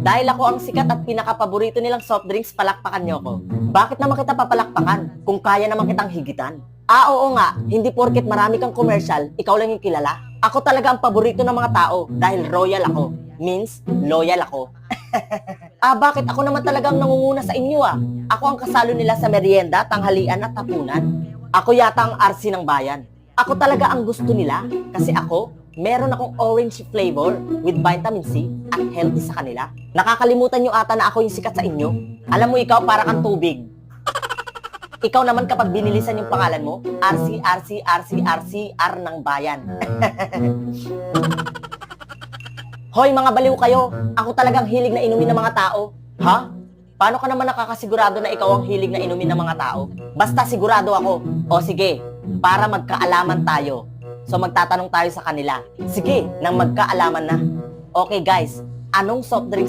Dahil ako ang sikat at pinaka-paborito nilang soft drinks, palakpakan niyo ako. Bakit naman kita papalakpakan kung kaya naman kitang higitan? Oo nga, hindi porket marami kang commercial, ikaw lang yung kilala. Ako talaga ang paborito ng mga tao dahil royal ako. Means, loyal ako. Bakit ako naman talagang nangunguna sa inyo Ako ang kasalo nila sa merienda, tanghalian at hapunan. Ako yata ang RC ng bayan. Ako talaga ang gusto nila kasi ako, meron akong orange flavor with vitamin C at healthy sa kanila. Nakakalimutan nyo ata na ako yung sikat sa inyo. Alam mo ikaw, para kang tubig. Ikaw naman kapag binilisan yung pangalan mo, RC, RC, RC, RC, R ng bayan. Hoy mga baliw kayo, ako talagang hilig na inumin ng mga tao. Ha? Paano ka naman nakakasigurado na ikaw ang hilig na inumin ng mga tao? Basta sigurado ako. O sige, para magkaalaman tayo. So magtatanong tayo sa kanila. Sige, nang magkaalaman na. Okay guys, anong soft drinks